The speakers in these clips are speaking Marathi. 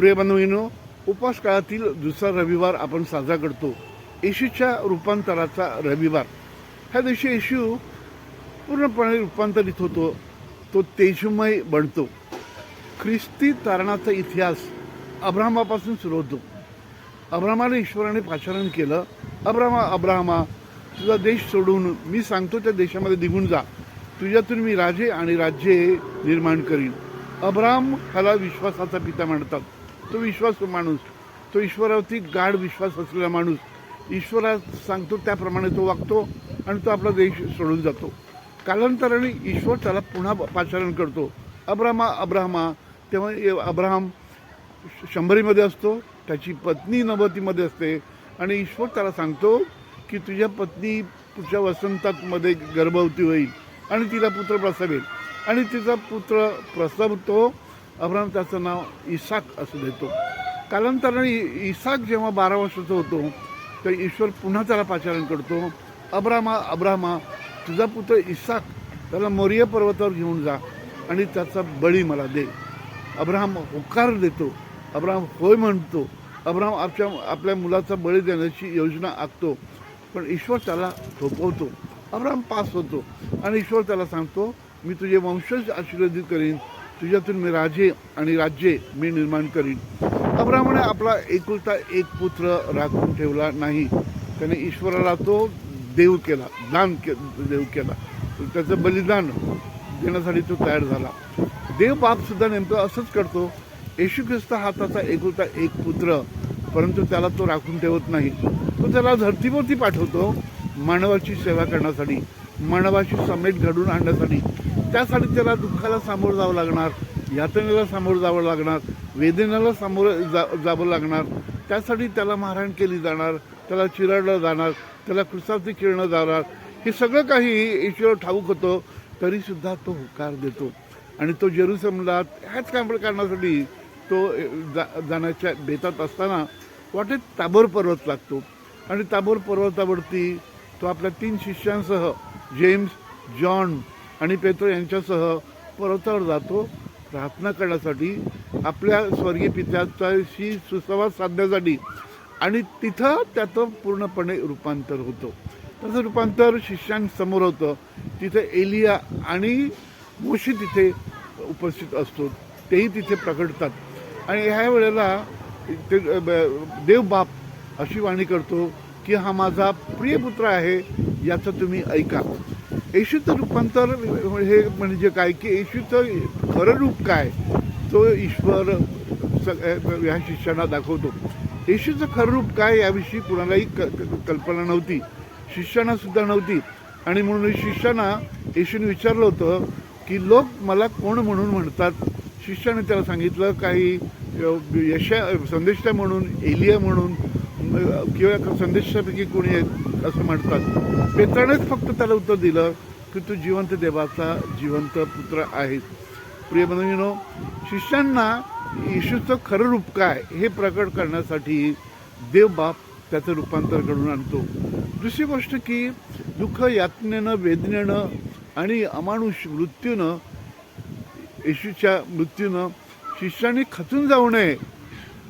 प्रिय बंधूंनो, उपवास काळातील दुसरा रविवार आपण साजरा करतो. येशूच्या रूपांतराचा रविवार. ह्या दिवशी येशू पूर्णपणे रूपांतरित होतो, तो तेजमय बनतो. ख्रिस्ती तारणाचा इतिहास अब्राहमापासून सुरू होतो. अब्राहमाने ईश्वराने पाचारण केलं, अब्राहमा तुझा देश सोडून मी सांगतो त्या देशामध्ये निघून जा, तुझ्यातून मी राजे आणि राज्ये निर्माण करीन. अब्राहम ह्याला विश्वासाचा पिता म्हणतात. तो विश्वासू माणूस, तो ईश्वरावरती गाढ विश्वास असलेला माणूस. ईश्वरा सांगतो त्याप्रमाणे तो वागतो आणि तो आपला देश सोडून जातो. कालांतराने ईश्वर त्याला पुन्हा पाचारण करतो. अब्राहमा तेव्हा अब्राहम 100मध्ये असतो, त्याची पत्नी 90मध्ये असते आणि ईश्वर त्याला सांगतो की तुझ्या पत्नी पुढच्या वसंतामध्ये गर्भवती होईल आणि तिला पुत्र प्रसवेल. आणि तिचा पुत्र प्रसवतो. अब्राहम त्याचं नाव इसाक असं देतो. कालांतराने इसाक जेव्हा 12 वर्षाचा होतो तर ईश्वर पुन्हा त्याला पाचारण करतो. अब्राहमा तुझा पुत्र इसाक त्याला मोरिया पर्वतावर घेऊन जा आणि त्याचा बळी मला दे. अब्राहम होकार देतो. अब्राहम होय म्हणतो. अब्राहम आपल्या मुलाचा बळी देण्याची योजना आखतो, पण ईश्वर त्याला थोपवतो. अब्राहम पास होतो आणि ईश्वर त्याला सांगतो मी तुझे वंशज आशीर्वादित करीन, तुझ्यातून मी राजे आणि राज्ये मी निर्माण करीन. अब्राहमाने आपला एकुलता एक पुत्र राखून ठेवला नाही. त्याने ईश्वराला तो देव केला, देव केला. त्याचं बलिदान देण्यासाठी तो तयार झाला. देव बाप सुद्धा नेमकं असंच करतो. येशू ख्रिस्त हा त्याचा एकुलता एक पुत्र, परंतु त्याला तो राखून ठेवत नाही. तो त्याला धर्तीवरती पाठवतो मानवाची सेवा करण्यासाठी, मानवाची समेट घडवून आणण्यासाठी. त्यासाठी त्याला दुःखाला सामोरं जावं लागणार, यातनेला सामोरं जावं लागणार, वेदनेला सामोरं जावं लागणार. त्यासाठी त्याला मारहाण केली जाणार, त्याला चिरडलं जाणार, त्याला क्रुसावरती चिरणं जाणार. हे सगळं काही ईश्वर ठाऊक होतं, तरीसुद्धा तो होकार देतो. आणि तो जेरुसलेमला ह्याच काम करण्यासाठी तो जाण्याच्या बेतात असताना वाटेत ताबोर पर्वत लागतो. आणि ताबोर पर्वतावरती तो आपल्या 3 शिष्यांसह जेम्स, जॉन आणि पेत्रो यांच्यासह पर्वतावर जातो प्रार्थना करण्यासाठी, आपल्या स्वर्गीय पित्याशी सुसंवाद साधण्यासाठी. आणि तिथं त्याचं पूर्णपणे रूपांतर होतं. त्याचं रूपांतर शिष्यांसमोर होतं. तिथे एलिया आणि मोशे तिथे उपस्थित असतो, तेही तिथे प्रकटतात. आणि ह्या वेळेला ते देव बाप अशी वाणी करतो की हा माझा प्रिय पुत्र आहे, याचं तुम्ही ऐका. येशूचं रूपांतर हे म्हणजे काय की येशूचं खरं रूप काय तो ईश्वर ह्या शिष्यांना दाखवतो. येशूचं खरं रूप काय याविषयी कुणालाही कल्पना नव्हती, शिष्यांना सुद्धा नव्हती. आणि म्हणून शिष्यांना येशूने विचारलं होतं की लोक मला कोण म्हणून म्हणतात. शिष्याने त्याला सांगितलं काही संदेष्टा म्हणून, एलिया म्हणून किंवा संदेशापैकी कोणी आहेत असं म्हणतात. पेत्रानेच फक्त त्याला उत्तर दिलं की तू जिवंत देवाचा जिवंत पुत्र आहेस. प्रिय बंधूंनो, शिष्यांना येशूचं खरं रूप काय हे प्रकट करण्यासाठी देव बाप त्याचं रूपांतर घडवून आणतो. दुसरी गोष्ट की दुःख, यातनेनं, वेदनेनं आणि अमानुष मृत्यूनं, येशूच्या मृत्यूनं शिष्यांनी खचून जाऊ नये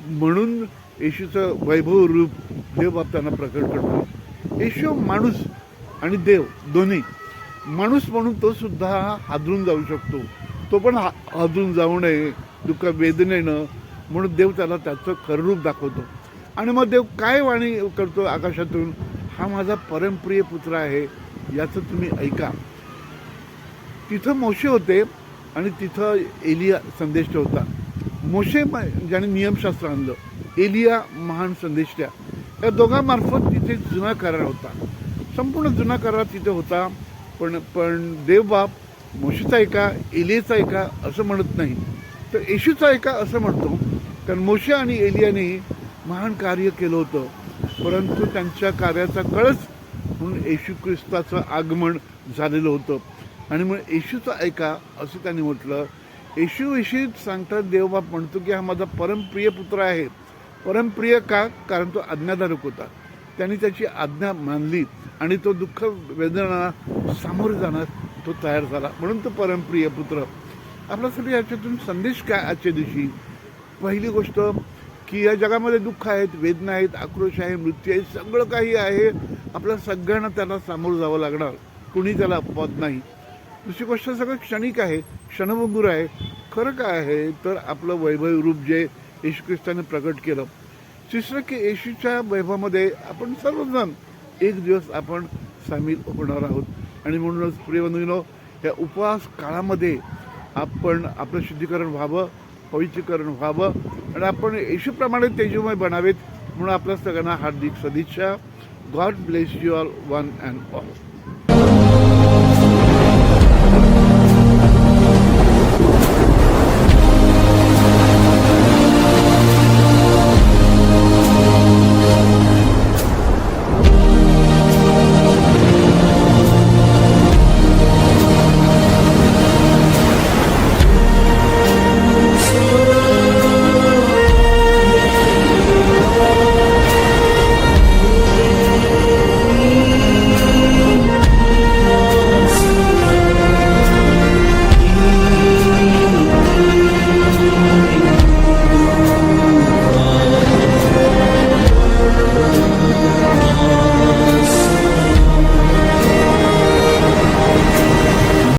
म्हणून येशूचं वैभव रूप देवबाप त्यांना प्रकट करतो. येशू माणूस आणि देव दोन्ही. माणूस म्हणून तो सुद्धा हादरून जाऊ शकतो, तो पण हादरून जाऊ नये दुःख वेदनेनं, म्हणून देव त्याला त्याचं खरं रूप दाखवतो. आणि मग देव काय वाणी करतो आकाशातून, हा माझा परमप्रिय पुत्र आहे, याचं तुम्ही ऐका. तिथं मोशे होते आणि तिथं एलिया संदेष्ट होता. मोशे ज्याने नियमशास्त्र आणलं, एलिया महान संदेष्टा. या दोघांमार्फत तिथे जुना करार होता, संपूर्ण जुना करार तिथे होता. पण देवबाप मोशेचा ऐका, एलियाचा ऐका असं म्हणत नाही, तर येशूचा ऐका असं म्हणतो. कारण मोशे आणि एलियाने महान कार्य केलं होतं, परंतु त्यांच्या कार्याचा कळस म्हणून येशू ख्रिस्ताचं आगमन झालेलं होतं. आणि मग येशूचा ऐका असं त्यांनी म्हटलं. येशूविषयी सांगतात देवबाप म्हणतो की हा माझा परमप्रिय पुत्र आहे. परमप्रिय का? कारण तो आज्ञाधारक होता. त्यांनी त्याची आज्ञा मानली आणि तो दुःख वेदना सामोरे जाणार तो तयार झाला, म्हणून तो परमप्रिय पुत्र. आपल्यासाठी याच्यातून संदेश काय आजच्या दिवशी? पहिली गोष्ट की या जगामध्ये दुःख आहेत, वेदना आहेत, आक्रोश आहे, मृत्यू आहे, सगळं काही आहे. आपल्या सगळ्यांना त्याला सामोरं जावं लागणार, कुणी त्याला अपवाद नाही. दुसरी गोष्ट सगळं क्षणिक आहे, क्षणभंगूर आहे. खरं काय आहे तर आपलं वैभव रूप जे येशू ख्रिस्ताने प्रकट केलं. तिसरं की येशूच्या वैभवामध्ये आपण सर्वजण एक दिवस आपण सामील होणार आहोत. आणि म्हणूनच प्रियबंधूंनो, या उपवास काळामध्ये आपण आपलं शुद्धीकरण व्हावं, पवित्रीकरण व्हावं आणि आपण येशूप्रमाणे तेजोमय बनावेत. म्हणून आपल्या सगळ्यांना हार्दिक सदिच्छा. God bless you all one and all.